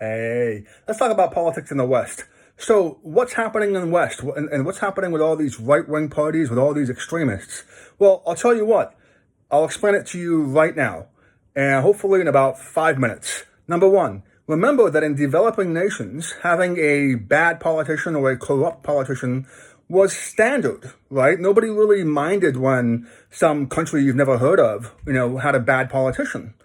Hey, let's talk about politics in the West. So, what's happening in the West, and what's happening with all these right-wing parties, with all these extremists? Well, I'll tell you what. I'll explain it to you right now, and hopefully in about 5 minutes. Number one, remember that in developing nations, having a bad politician or a corrupt politician was standard, right? Nobody really minded when some country you've never heard of, had a bad politician.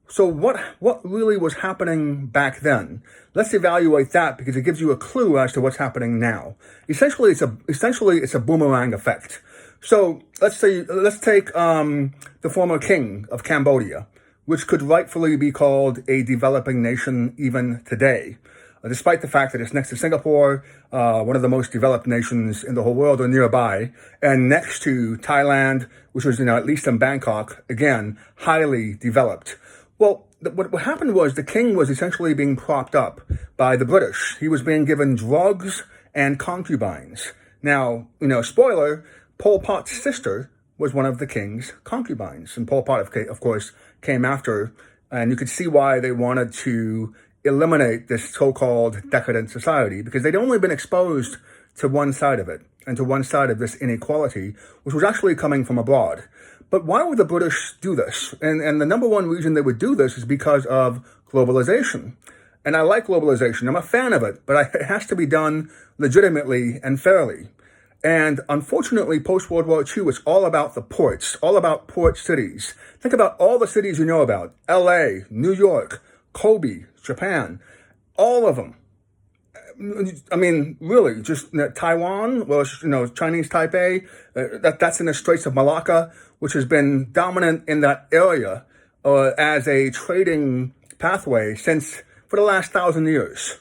So what really was happening back then? Let's evaluate that because it gives you a clue as to what's happening now. Essentially, it's a boomerang effect. So let's take the former king of Cambodia, which could rightfully be called a developing nation even today, despite the fact that it's next to Singapore, one of the most developed nations in the whole world or nearby, and next to Thailand, which was at least in Bangkok, again highly developed. Well, what happened was the king was essentially being propped up by the British. He was being given drugs and concubines. Now, spoiler, Pol Pot's sister was one of the king's concubines. And Pol Pot, of course, came after. And you could see why they wanted to eliminate this so-called decadent society, because they'd only been exposed to one side of it and to one side of this inequality, which was actually coming from abroad. But why would the British do this? And the number one reason they would do this is because of globalization. And I like globalization. I'm a fan of it, but it has to be done legitimately and fairly. And unfortunately, post-World War II, it's all about the ports, all about port cities. Think about all the cities you know about: LA, New York, Kobe, Japan, all of them. I mean, really, just Taiwan, well, Chinese Taipei, that's in the Straits of Malacca, which has been dominant in that area as a trading pathway for the last 1,000 years.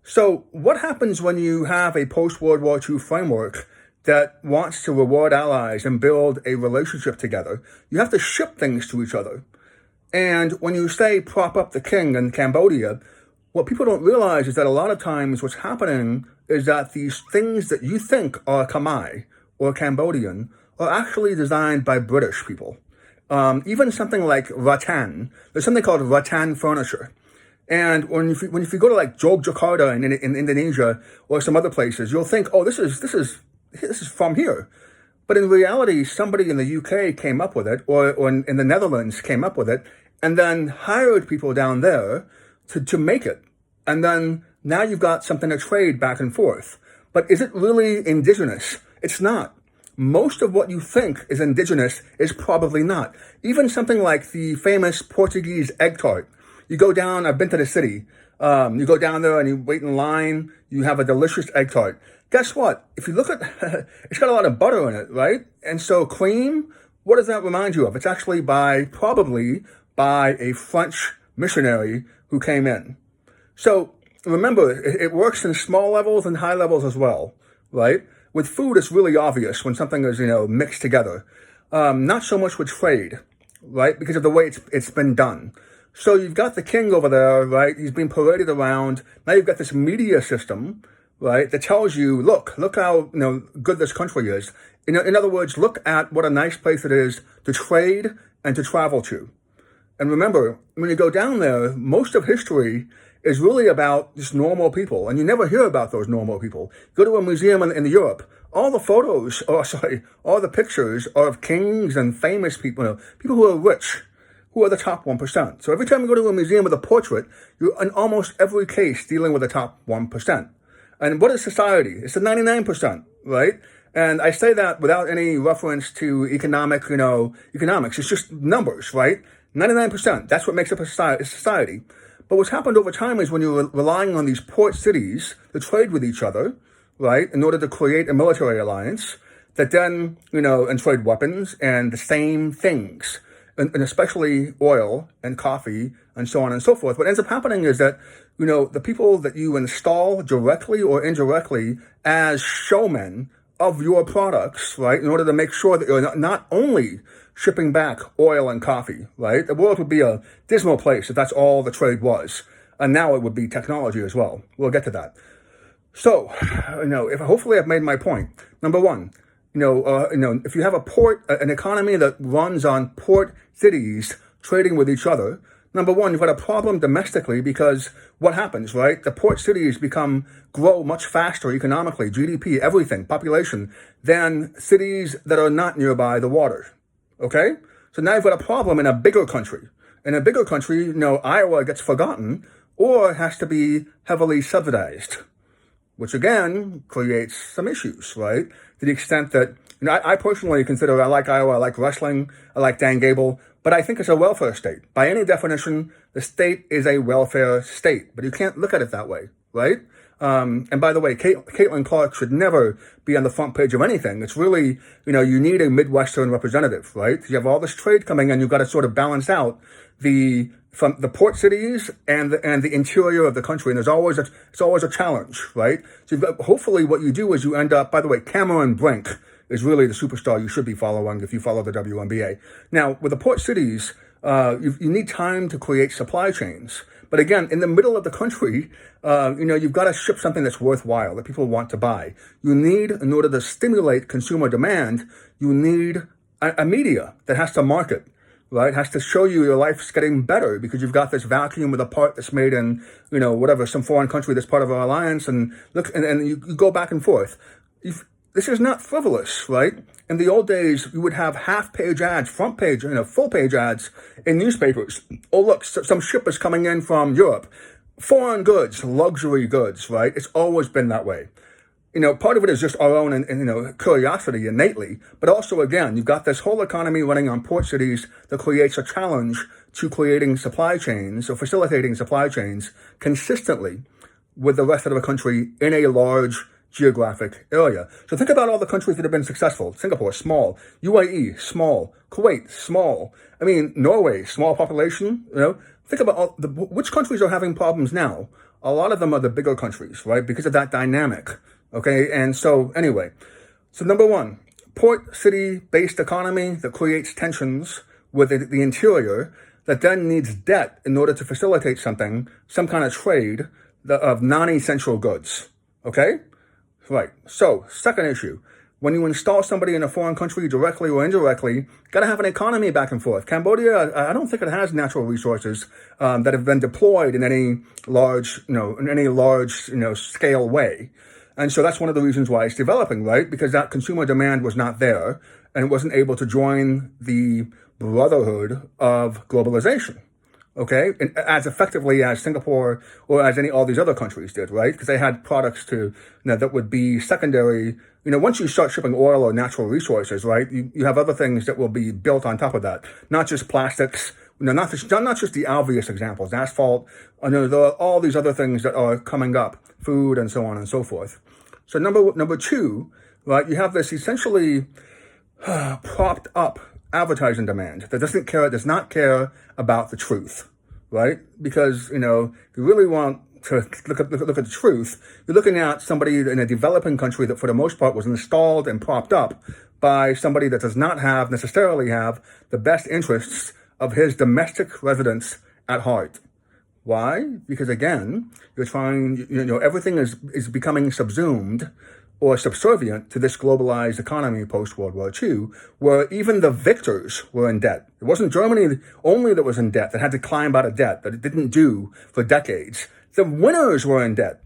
So what happens when you have a post-World War II framework that wants to reward allies and build a relationship together? You have to ship things to each other. And when you say prop up the king in Cambodia, what people don't realize is that a lot of times what's happening is that these things that you think are Khmer or Cambodian are actually designed by British people. Even something like rattan. There's something called rattan furniture. And if you go to like Yogyakarta in Indonesia or some other places, you'll think, oh, this is from here. But in reality, somebody in the UK came up with it, or in the Netherlands came up with it, and then hired people down there to make it. And then now you've got something to trade back and forth. But is it really indigenous? It's not. Most of what you think is indigenous is probably not. Even something like the famous Portuguese egg tart. You go down, I've been to the city, you go down there and you wait in line, you have a delicious egg tart. Guess what? If you look at, it's got a lot of butter in it, right? And so cream, what does that remind you of? It's actually probably by a French missionary who came in. So remember, it works in small levels and high levels as well, right? With food, it's really obvious when something is, mixed together. Not so much with trade, right? Because of the way it's been done. So you've got the king over there, right? He's being paraded around. Now you've got this media system, right, that tells you, look how good this country is. In other words, look at what a nice place it is to trade and to travel to. And remember, when you go down there, most of history is really about just normal people. And you never hear about those normal people. Go to a museum in Europe, all the pictures are of kings and famous people, people who are rich, who are the top 1%. So every time you go to a museum with a portrait, you're in almost every case dealing with the top 1%. And what is society? It's the 99%, right? And I say that without any reference to economics. It's just numbers, right? 99%, that's what makes up a society. But what's happened over time is when you're relying on these port cities to trade with each other, right, in order to create a military alliance that then, and trade weapons and the same things, and especially oil and coffee and so on and so forth. What ends up happening is that, the people that you install directly or indirectly as showmen of your products, right, in order to make sure that you're not only shipping back oil and coffee, right? The world would be a dismal place if that's all the trade was. And now it would be technology as well. We'll get to that. So, hopefully I've made my point. Number one, if you have an economy that runs on port cities trading with each other, Number one, you've got a problem domestically because what happens, right? The port cities grow much faster economically, GDP, everything, population, than cities that are not nearby the water. Okay? So now you've got a problem in a bigger country. In a bigger country, Iowa gets forgotten or has to be heavily subsidized, which again creates some issues, right? To the extent that, I personally consider, I like Iowa, I like wrestling, I like Dan Gable, but I think it's a welfare state. By any definition, the state is a welfare state, but you can't look at it that way, right? And by the way, Caitlin Clark should never be on the front page of anything. It's really, you need a Midwestern representative, right? You have all this trade coming in, you've got to sort of balance out from the port cities and the interior of the country, and it's always a challenge, right? So hopefully what you do is you end up, by the way, Cameron Brink is really the superstar you should be following if you follow the WNBA. Now, with the port cities, you need time to create supply chains. But again, in the middle of the country, you've got to ship something that's worthwhile, that people want to buy. You need, in order to stimulate consumer demand, you need a media that has to market, right? Has to show you your life's getting better because you've got this vacuum with a part that's made in, some foreign country that's part of our alliance. And you go back and forth. This is not frivolous, right? In the old days, you would have half-page ads, front page, full-page ads in newspapers. Oh, look, some ship is coming in from Europe. Foreign goods, luxury goods, right? It's always been that way. Part of it is just our own and curiosity innately, but also, again, you've got this whole economy running on port cities that creates a challenge to creating supply chains or facilitating supply chains consistently with the rest of the country in a large geographic area. So think about all the countries that have been successful. Singapore, small. UAE, small. Kuwait, small. Norway, small population. Think about which countries are having problems now. A lot of them are the bigger countries, right? Because of that dynamic. Okay, and so anyway, so number one, port city-based economy that creates tensions with the interior that then needs debt in order to facilitate some kind of trade of non-essential goods. Okay? Right. So, second issue. When you install somebody in a foreign country directly or indirectly, got to have an economy back and forth. Cambodia, I don't think it has natural resources that have been deployed in any large scale way. And so that's one of the reasons why it's developing, right? Because that consumer demand was not there and it wasn't able to join the brotherhood of globalization. Okay, and as effectively as Singapore or as all these other countries did, right? Because they had products that would be secondary. Once you start shipping oil or natural resources, right, you have other things that will be built on top of that. Not just plastics, not just the obvious examples, asphalt. There are all these other things that are coming up, food and so on and so forth. So number two, right, you have this essentially propped up advertising demand that does not care about the truth, right? Because, if you really want to look at the truth, you're looking at somebody in a developing country that for the most part was installed and propped up by somebody that does not necessarily have the best interests of his domestic residents at heart. Why? Because again, you're trying, everything is becoming subsumed or subservient to this globalized economy post-World War II, where even the victors were in debt. It wasn't Germany only that was in debt, that had to climb out of debt, that it didn't do for decades. The winners were in debt.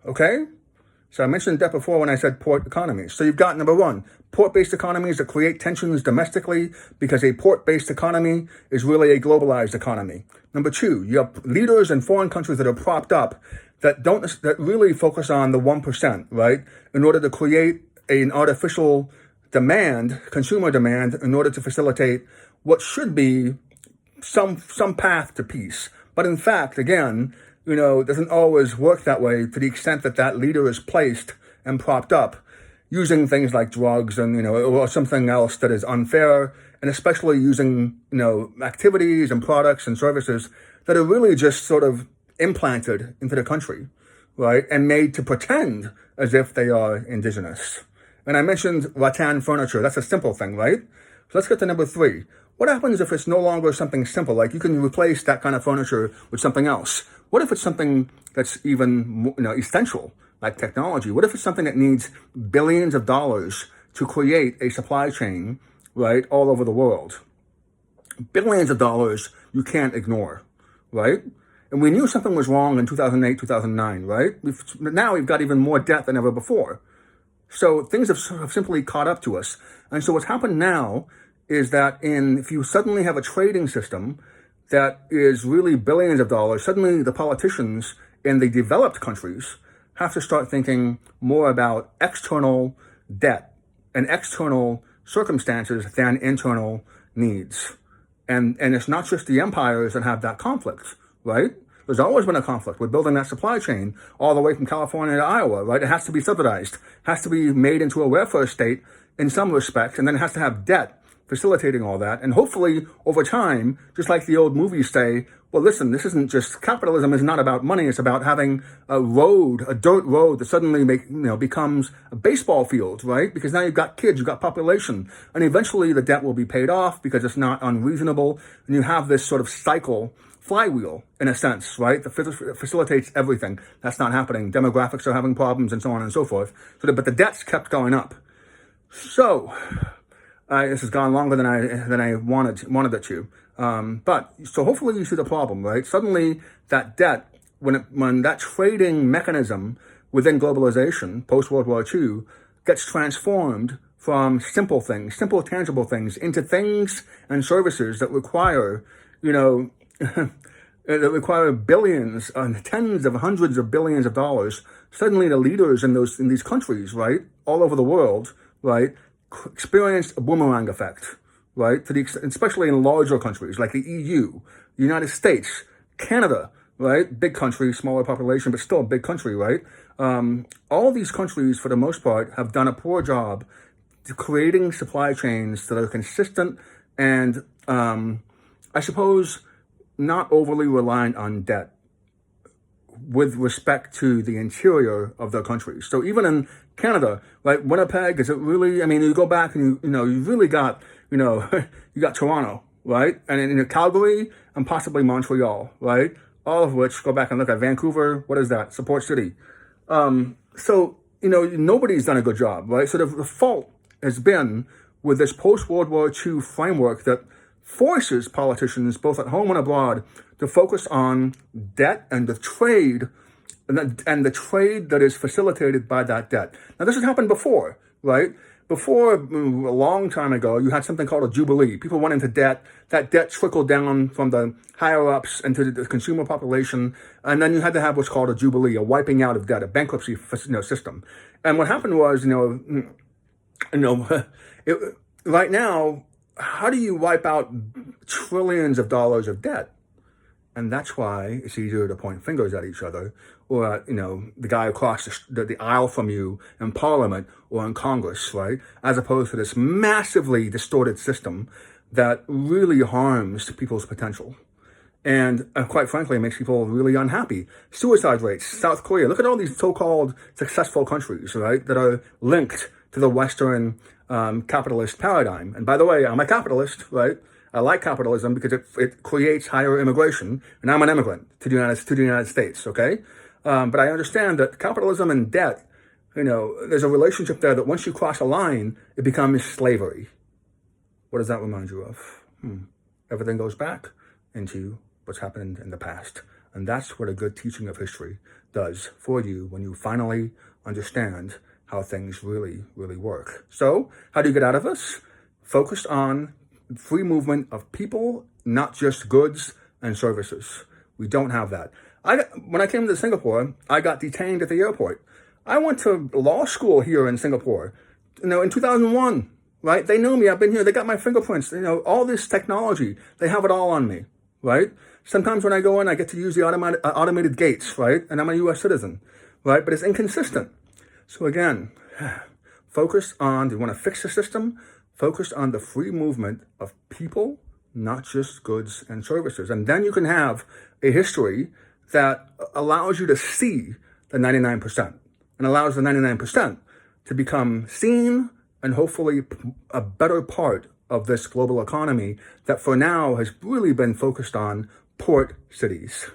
Okay? So I mentioned debt before when I said port economies. So you've got, number one, port-based economies that create tensions domestically because a port-based economy is really a globalized economy. Number two, you have leaders in foreign countries that are propped up that really focus on the 1%, right? In order to create an artificial demand, consumer demand, in order to facilitate what should be some path to peace. But in fact, again, it doesn't always work that way to the extent that leader is placed and propped up using things like drugs and, or something else that is unfair, and especially using, activities and products and services that are really just sort of implanted into the country, right? And made to pretend as if they are indigenous. And I mentioned rattan furniture. That's a simple thing, right? So let's get to number three. What happens if it's no longer something simple? Like you can replace that kind of furniture with something else. What if it's something that's even, essential, like technology? What if it's something that needs billions of dollars to create a supply chain, right, all over the world? Billions of dollars you can't ignore, right? And we knew something was wrong in 2008, 2009, right? Now we've got even more debt than ever before. So things have sort of simply caught up to us. And so what's happened now is that if you suddenly have a trading system that is really billions of dollars, suddenly the politicians in the developed countries have to start thinking more about external debt and external circumstances than internal needs. And it's not just the empires that have that conflict, right? There's always been a conflict with building that supply chain all the way from California to Iowa, right? It has to be subsidized, has to be made into a welfare state in some respects, and then it has to have debt facilitating all that. And hopefully over time, just like the old movies say, well, listen, this isn't just, capitalism is not about money. It's about having a road, a dirt road that suddenly becomes a baseball field, right? Because now you've got kids, you've got population, and eventually the debt will be paid off because it's not unreasonable. And you have this sort of cycle, flywheel in a sense, right? That facilitates everything. That's not happening. Demographics are having problems and so on and so forth. But the debt's kept going up. So, this has gone longer than I wanted it to. But so hopefully you see the problem, right? Suddenly that debt, when that trading mechanism within globalization, post-World War II, gets transformed from simple things, simple tangible things, into things and services that require, that require billions and tens of hundreds of billions of dollars. Suddenly the leaders in these countries, right, all over the world, right, experienced a boomerang effect, right? Especially in larger countries like the EU, the United States, Canada, right? Big country, smaller population, but still a big country, right? All these countries, for the most part, have done a poor job to creating supply chains that are consistent and, I suppose, not overly reliant on debt with respect to the interior of their countries. So even in Canada, like Winnipeg, is it really, you go back and you really got, you got Toronto, right? And in Calgary and possibly Montreal, right? All of which, go back and look at Vancouver, what is that? Support city. So, nobody's done a good job, right? So the fault has been with this post-World War II framework that forces politicians, both at home and abroad, to focus on debt and the trade, and the trade that is facilitated by that debt. Now, this has happened before, right? Before, a long time ago, you had something called a jubilee. People went into debt. That debt trickled down from the higher-ups into the consumer population, and then you had to have what's called a jubilee, a wiping out of debt, a bankruptcy system. And what happened was, right now, how do you wipe out trillions of dollars of debt? And that's why it's easier to point fingers at each other, or at, the guy across the aisle from you in Parliament or in Congress, right? As opposed to this massively distorted system that really harms people's potential. And quite frankly, makes people really unhappy. Suicide rates, South Korea. Look at all these so-called successful countries, right, that are linked to the Western capitalist paradigm. And by the way, I'm a capitalist, right? I like capitalism because it creates higher immigration, and I'm an immigrant to the United States, okay? But I understand that capitalism and debt, there's a relationship there that once you cross a line, it becomes slavery. What does that remind you of? Everything goes back into what's happened in the past. And that's what a good teaching of history does for you when you finally understand how things really, really work. So, how do you get out of this? Focus on free movement of people, not just goods and services. We don't have that. When I came to Singapore, I got detained at the airport. I went to law school here in Singapore, in 2001, right? They knew me. I've been here. They got my fingerprints. All this technology, they have it all on me, right? Sometimes when I go in, I get to use the automated gates, right? And I'm a U.S. citizen, right? But it's inconsistent. So again, focus on, do you want to fix the system? Focus on the free movement of people, not just goods and services. And then you can have a history that allows you to see the 99% and allows the 99% to become seen and hopefully a better part of this global economy that for now has really been focused on port cities.